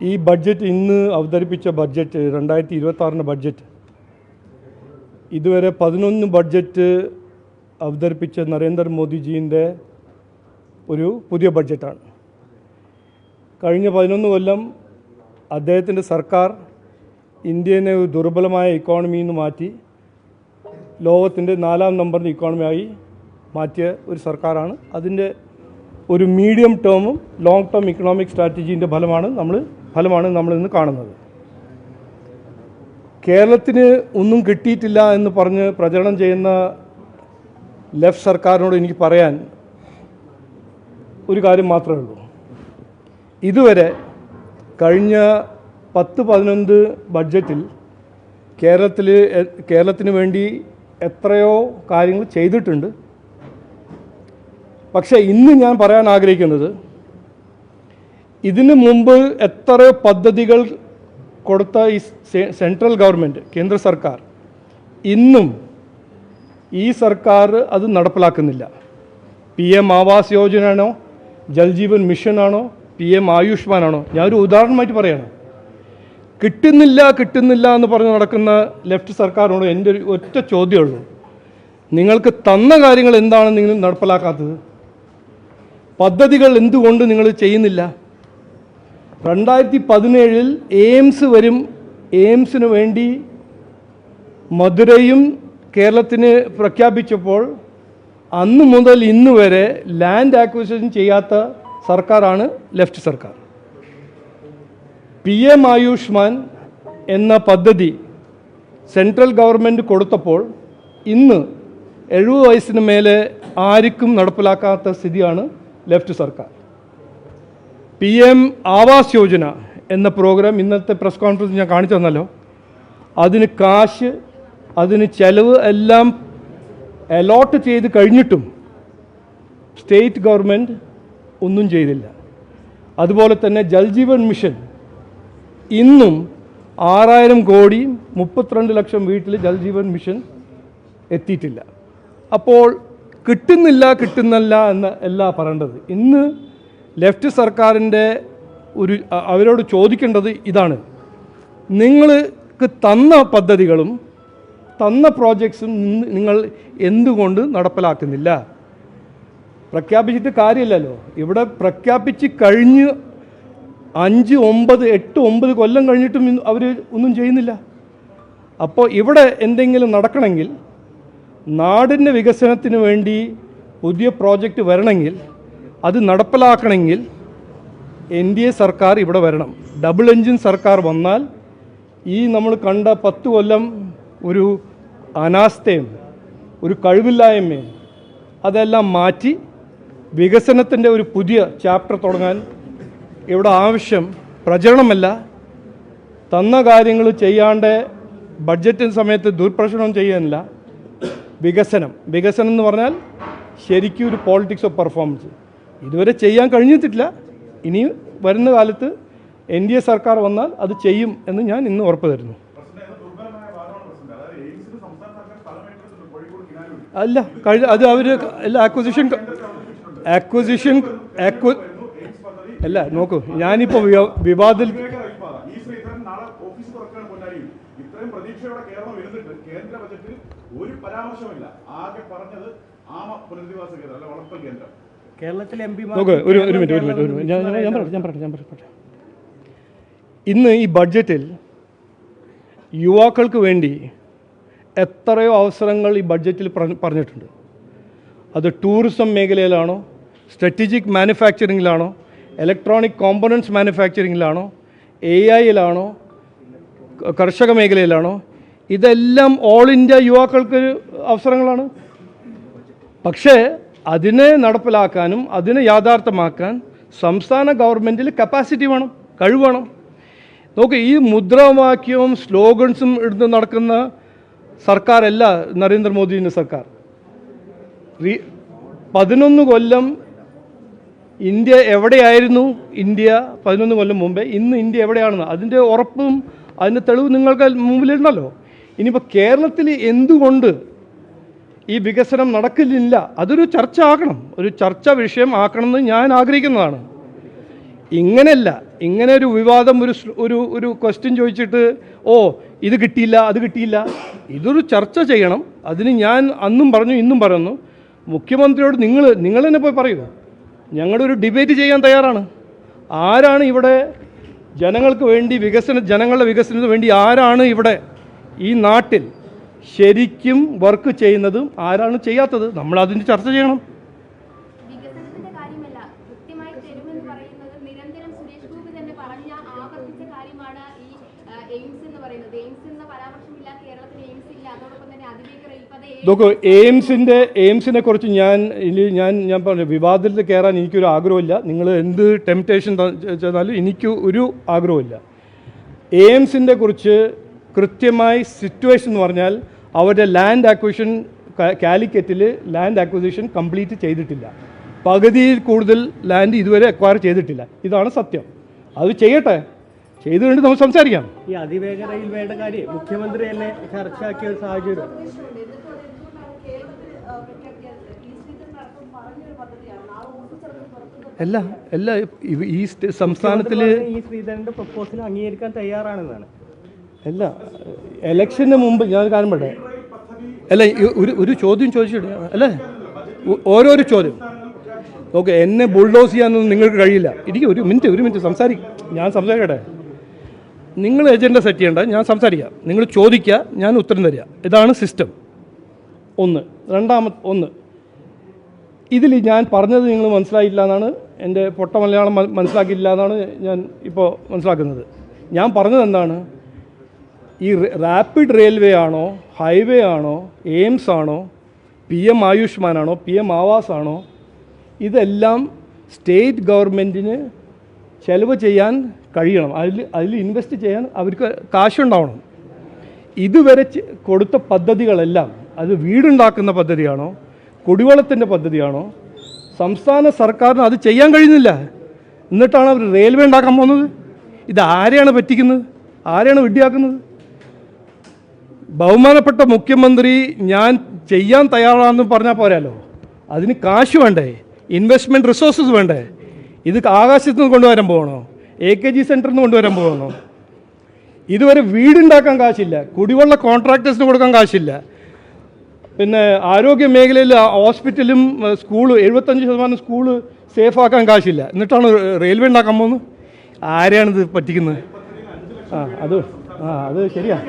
ഈ ബഡ്ജറ്റ് ഇന്ന് അവതരിപ്പിച്ച ബഡ്ജറ്റ് 2026 ബഡ്ജറ്റ് ഇതുവരെ 11 ബഡ്ജറ്റ് അവതരിപ്പിച്ച നരേന്ദ്രമോദിജീൻ്റെ ഒരു പുതിയ ബഡ്ജറ്റാണ്. കഴിഞ്ഞ 11 കൊല്ലം അദ്ദേഹത്തിൻ്റെ സർക്കാർ ഇന്ത്യനെ ഒരു ദുർബലമായ ഇക്കോണമിയിൽ നിന്ന് മാറ്റി ലോകത്തിൻ്റെ 4ാം നമ്പറിൻ്റെ ഇക്കോണമിയായി മാറ്റിയ ഒരു സർക്കാരാണ്. അതിൻ്റെ ഒരു മീഡിയം ടേമും ലോങ് ടേം ഇക്കണോമിക് സ്ട്രാറ്റജീൻ്റെ ഫലമാണ് നമ്മളിന്ന് കാണുന്നത്. കേരളത്തിന് ഒന്നും കിട്ടിയിട്ടില്ല എന്ന് പറഞ്ഞ് പ്രചരണം ചെയ്യുന്ന ലെഫ്റ്റ് സർക്കാരിനോട് എനിക്ക് പറയാൻ ഒരു കാര്യം മാത്രമേ ഉള്ളൂ. ഇതുവരെ കഴിഞ്ഞ 10-11 ബഡ്ജറ്റിൽ കേരളത്തിന് വേണ്ടി എത്രയോ കാര്യങ്ങൾ ചെയ്തിട്ടുണ്ട്. പക്ഷേ ഇന്ന് ഞാൻ പറയാൻ ആഗ്രഹിക്കുന്നത്, ഇതിനു മുമ്പ് എത്രയോ പദ്ധതികൾ കൊടുത്ത ഈ സെൻട്രൽ ഗവൺമെൻറ്, കേന്ദ്ര സർക്കാർ, ഇന്നും ഈ സർക്കാർ അത് നടപ്പിലാക്കുന്നില്ല. PM ആവാസ് യോജന ആണോ, ജൽജീവൻ മിഷൻ ആണോ, PM ആയുഷ്മാൻ ആണോ, ഞാനൊരു ഉദാഹരണമായിട്ട് പറയാണ്. കിട്ടുന്നില്ല എന്ന് പറഞ്ഞ് നടക്കുന്ന ലെഫ്റ്റ് സർക്കാരിനോട് എൻ്റെ ഒരു ഒറ്റ ചോദ്യമുള്ളൂ, നിങ്ങൾക്ക് തന്ന കാര്യങ്ങൾ എന്താണ് നിങ്ങൾ നടപ്പിലാക്കാത്തത്? പദ്ധതികൾ എന്തുകൊണ്ട് നിങ്ങൾ ചെയ്യുന്നില്ല? 2017 എയിംസ് വരും. എയിംസിന് വേണ്ടി മധുരയും കേരളത്തിന് പ്രഖ്യാപിച്ചപ്പോൾ അന്ന് മുതൽ ഇന്ന് വരെ ലാൻഡ് ആക്വിസിഷൻ ചെയ്യാത്ത സർക്കാരാണ് ലെഫ്റ്റ് സർക്കാർ. PM ആയുഷ്മാൻ എന്ന പദ്ധതി സെൻട്രൽ ഗവൺമെൻറ് കൊടുത്തപ്പോൾ ഇന്ന് 70 വയസ്സിന് മേലെ ആർക്കും നടപ്പിലാക്കാത്ത സ്ഥിതിയാണ് ലെഫ്റ്റ് സർക്കാർ. PM ആവാസ് യോജന എന്ന പ്രോഗ്രാം ഇന്നത്തെ പ്രസ് കോൺഫറൻസ് ഞാൻ കാണിച്ചു തന്നല്ലോ. അതിന് കാശ്, അതിന് ചെലവ് എല്ലാം അലോട്ട് ചെയ്ത് കഴിഞ്ഞിട്ടും സ്റ്റേറ്റ് ഗവൺമെൻറ് ഒന്നും ചെയ്തില്ല. അതുപോലെ തന്നെ ജൽജീവൻ മിഷൻ ഇന്നും 6000 കോടി 32 ലക്ഷം വീട്ടിൽ ജൽജീവൻ മിഷൻ എത്തിയിട്ടില്ല. അപ്പോൾ കിട്ടുന്നില്ല എന്നല്ല പറയേണ്ടത്. ഇന്ന് ലെഫ്റ്റ് സർക്കാരിൻ്റെ അവരോട് ചോദിക്കേണ്ടത് ഇതാണ്, നിങ്ങൾക്ക് തന്ന പദ്ധതികളും തന്ന പ്രോജക്ട്സും നിങ്ങൾ എന്തുകൊണ്ട് നടപ്പിലാക്കുന്നില്ല? പ്രഖ്യാപിച്ചിട്ട് കാര്യമില്ലല്ലോ. ഇവിടെ പ്രഖ്യാപിച്ച് കഴിഞ്ഞ് 5, 9, 8, 9 കൊല്ലം കഴിഞ്ഞിട്ടും അവർ ഒന്നും ചെയ്യുന്നില്ല. അപ്പോൾ ഇവിടെ എന്തെങ്കിലും നടക്കണമെങ്കിൽ, നാടിൻ്റെ വികസനത്തിന് വേണ്ടി പുതിയ പ്രോജക്റ്റ് വരണമെങ്കിൽ, അത് നടപ്പിലാക്കണമെങ്കിൽ NDA സർക്കാർ ഇവിടെ വരണം. ഡബിൾ എൻജിൻ സർക്കാർ വന്നാൽ ഈ നമ്മൾ കണ്ട 10 കൊല്ലം ഒരു അനാസ്ഥയും ഒരു കഴിവില്ലായ്മയും അതെല്ലാം മാറ്റി വികസനത്തിൻ്റെ ഒരു പുതിയ ചാപ്റ്റർ തുടങ്ങാൻ ഇവിടെ ആവശ്യം പ്രചരണമല്ല, തന്ന കാര്യങ്ങൾ ചെയ്യാണ്ട് ബഡ്ജറ്റിന് സമയത്ത് ദുർപ്രചരണം ചെയ്യാനില്ല, വികസനം എന്ന് പറഞ്ഞാൽ ശരിക്കും ഒരു പോളിറ്റിക്സ് ഓഫ് പെർഫോമൻസ് ഇതുവരെ ചെയ്യാൻ കഴിഞ്ഞിട്ടില്ല. ഇനി വരുന്ന കാലത്ത് NDA സർക്കാർ വന്നാൽ അത് ചെയ്യും എന്ന് ഞാൻ ഇന്ന് ഉറപ്പ് തരുന്നു. അല്ല, അത് അവർ ആക്വിസിഷൻ അല്ല. നോക്കൂ, ഞാനിപ്പോൾ വിവാദത്തിൽ കേരളത്തിലെ ഒരു മിനിറ്റ് ഞാൻ പറയട്ടെ. ഇന്ന് ഈ ബഡ്ജറ്റിൽ യുവാക്കൾക്ക് വേണ്ടി എത്രയോ അവസരങ്ങൾ ഈ ബഡ്ജറ്റിൽ പറഞ്ഞിട്ടുണ്ട്. അത് ടൂറിസം മേഖലയിലാണോ, സ്ട്രാറ്റജിക് മാനുഫാക്ചറിങ്ങിലാണോ, ഇലക്ട്രോണിക് കോമ്പണൻറ്റ്സ് മാനുഫാക്ചറിങ്ങിലാണോ, AI-യിലാണോ, കർഷക മേഖലയിലാണോ, ഇതെല്ലാം ഓൾ ഇന്ത്യ യുവാക്കൾക്ക് അവസരങ്ങളാണ്. പക്ഷേ അതിനെ നടപ്പിലാക്കാനും അതിനെ യാഥാർത്ഥ്യമാക്കാൻ സംസ്ഥാന ഗവൺമെൻറ്റിൽ കപ്പാസിറ്റി വേണം, കഴിവ് വേണം. നോക്ക്, ഈ മുദ്രാവാക്യവും സ്ലോഗൻസും എടുത്ത് നടക്കുന്ന സർക്കാരല്ല നരേന്ദ്രമോദിൻ്റെ സർക്കാർ. 11 കൊല്ലം ഇന്ത്യ എവിടെയായിരുന്നു? ഇന്ത്യ 11 കൊല്ലം മുമ്പേ, ഇന്ന് ഇന്ത്യ എവിടെയാണെന്ന് അതിൻ്റെ ഉറപ്പും അതിൻ്റെ തെളിവ് നിങ്ങൾക്ക് മുമ്പിലുണ്ടല്ലോ. ഇനിയിപ്പോൾ കേരളത്തിൽ എന്തുകൊണ്ട് ഈ വികസനം നടക്കില്ല, അതൊരു ചർച്ച ആക്കണം, ഒരു ചർച്ചാ വിഷയം ആക്കണമെന്ന് ഞാൻ ആഗ്രഹിക്കുന്നതാണ്. ഇങ്ങനെയല്ല, ഇങ്ങനെ ഒരു വിവാദം ഒരു ക്വസ്റ്റ്യൻ ചോദിച്ചിട്ട് ഇത് കിട്ടിയില്ല അത് കിട്ടിയില്ല, ഇതൊരു ചർച്ച ചെയ്യണം. അതിന് ഞാൻ അന്നും പറഞ്ഞു ഇന്നും പറയുന്നു, മുഖ്യമന്ത്രിയോട് നിങ്ങൾ തന്നെ പോയി പറയൂ, ഞങ്ങളൊരു ഡിബേറ്റ് ചെയ്യാൻ തയ്യാറാണ്. ആരാണ് ഇവിടെ ജനങ്ങൾക്ക് വേണ്ടി ജനങ്ങളുടെ വികസനത്തിന് വേണ്ടി ആരാണ് ഇവിടെ ഈ നാട്ടിൽ ശരിക്കും വർക്ക് ചെയ്യുന്നതും ആരാണ് ചെയ്യാത്തത്, നമ്മൾ അതിൻ്റെ ചർച്ച ചെയ്യണം. വികസനത്തിന്റെ കാര്യമല്ല, കൃത്യമായി തരുമെന്ന് പറയുന്നത് നിരന്തരം സുരേഷ് ഗോപി തന്നെ പറഞ്ഞ ആവർത്തിച്ച കാര്യമാണ് ഈ എയിംസ് എന്ന് പറയുന്നത്. എയിംസ് എന്ന പരാമർശമില്ല, കേരളത്തിൽ എയിംസ് ഇല്ല. അതോടൊപ്പം തന്നെ അതിവേഗ റെയിൽപാത നോക്കൂ, എയിംസിനെ കുറിച്ച് ഞാൻ പറഞ്ഞു, വിവാദത്തിൽ കയറാൻ എനിക്കൊരു ആഗ്രഹമില്ല. നിങ്ങൾ എന്ത് ടെംപ്റ്റേഷൻ ചെയ്താലും എനിക്ക് ഒരു ആഗ്രഹമില്ല. എയിംസിൻ്റെ കുറിച്ച് കൃത്യമായി സിറ്റുവേഷൻ എന്ന് പറഞ്ഞാൽ അവരുടെ ലാൻഡ് അക്വിസിഷൻ കാലിക്കറ്റിൽ ലാൻഡ് അക്വിസിഷൻ കംപ്ലീറ്റ് ചെയ്തിട്ടില്ല. പകുതിയിൽ കൂടുതൽ ലാൻഡ് ഇതുവരെ അക്വയർ ചെയ്തിട്ടില്ല. ഇതാണ് സത്യം. അത് ചെയ്യട്ടെ, ചെയ്തു കഴിഞ്ഞ് നമുക്ക് സംസാരിക്കാം. ഈ അതിവേഗ റെയിൽവേയുടെ കാര്യം മുഖ്യമന്ത്രി തന്നെ ചർച്ചയാക്കിയ ഒരു സാഹചര്യം. എല്ലാ ഈ സംസ്ഥാനത്തിൽ ഈ ശ്രീധരന്റെ പ്രപ്പോസൽ അംഗീകരിക്കാൻ തയ്യാറാണെന്നാണ്. അല്ല, ഇലക്ഷന് മുമ്പ് ഞാൻ കാര്യം പറയട്ടെ, അല്ല ഒരു ചോദ്യം ചോദിച്ചിട്ട് അല്ലേ, ഓരോരോ ചോദ്യം. ഓക്കെ, എന്നെ ബുൾഡോസ് ചെയ്യാനൊന്നും നിങ്ങൾക്ക് കഴിയില്ല. ഒരു മിനിറ്റ് സംസാരിക്കും, ഞാൻ സംസാരിക്കട്ടെ. നിങ്ങൾ എജൻഡ സെറ്റ് ചെയ്യേണ്ട, ഞാൻ സംസാരിക്കാം. നിങ്ങൾ ചോദിക്കുക, ഞാൻ ഉത്തരം തരിക. ഇതാണ് സിസ്റ്റം. ഒന്ന് ഇതിൽ ഞാൻ പറഞ്ഞത് നിങ്ങൾ മനസ്സിലായില്ല എന്നാണ്, എൻ്റെ പൊട്ട മലയാളം മനസ്സിലാക്കിയില്ല എന്നാണ് ഞാൻ ഇപ്പോൾ മനസ്സിലാക്കുന്നത്. ഞാൻ പറഞ്ഞത് എന്താണ്, ഈ റാപ്പിഡ് റെയിൽവേ ആണോ, ഹൈവേ ആണോ, എയിംസ് ആണോ, PM ആയുഷ്മാനാണോ, PM ആവാസ് ആണോ, ഇതെല്ലാം സ്റ്റേറ്റ് ഗവൺമെൻറ്റിന് ചെലവ് ചെയ്യാൻ കഴിയണം. അതിൽ ഇൻവെസ്റ്റ് ചെയ്യാൻ അവർക്ക് കാശുണ്ടാവണം. ഇതുവരെ കൊടുത്ത പദ്ധതികളെല്ലാം അത് വീടുണ്ടാക്കുന്ന പദ്ധതിയാണോ, കുടിവെള്ളത്തിൻ്റെ പദ്ധതിയാണോ, സംസ്ഥാന സർക്കാരിന് അത് ചെയ്യാൻ കഴിയുന്നില്ല. എന്നിട്ടാണ് അവർ റെയിൽവേ ഉണ്ടാക്കാൻ പോകുന്നത്. ഇത് ആരെയാണ് പറ്റിക്കുന്നത്, ആരെയാണ് വിഡ്ഢിയാക്കുന്നത്? ബഹുമാനപ്പെട്ട മുഖ്യമന്ത്രി ഞാൻ ചെയ്യാൻ തയ്യാറാണെന്ന് പറഞ്ഞാൽ പോരാലോ, അതിന് കാശ് വേണ്ടേ, ഇൻവെസ്റ്റ്മെൻറ്റ് റിസോഴ്സസ് വേണ്ടേ? ഇത് ആകാശത്ത് നിന്ന് കൊണ്ടുവരാൻ പോകണോ, AKG സെൻറ്ററിൽ നിന്ന് കൊണ്ടുവരാൻ പോകണോ? ഇതുവരെ വീടുണ്ടാക്കാൻ കാശില്ല, കുടിവെള്ള കോൺട്രാക്ടേഴ്സിന് കൊടുക്കാൻ കാശില്ല, പിന്നെ ആരോഗ്യ മേഖലയിൽ ഹോസ്പിറ്റലും സ്കൂള് 75% സ്കൂള് സേഫാക്കാൻ കാശില്ല. എന്നിട്ടാണ് റെയിൽവേ ഉണ്ടാക്കാൻ പോകുന്നത്. ആരെയാണിത് പറ്റിക്കുന്നത്? അത് ശരിയാ.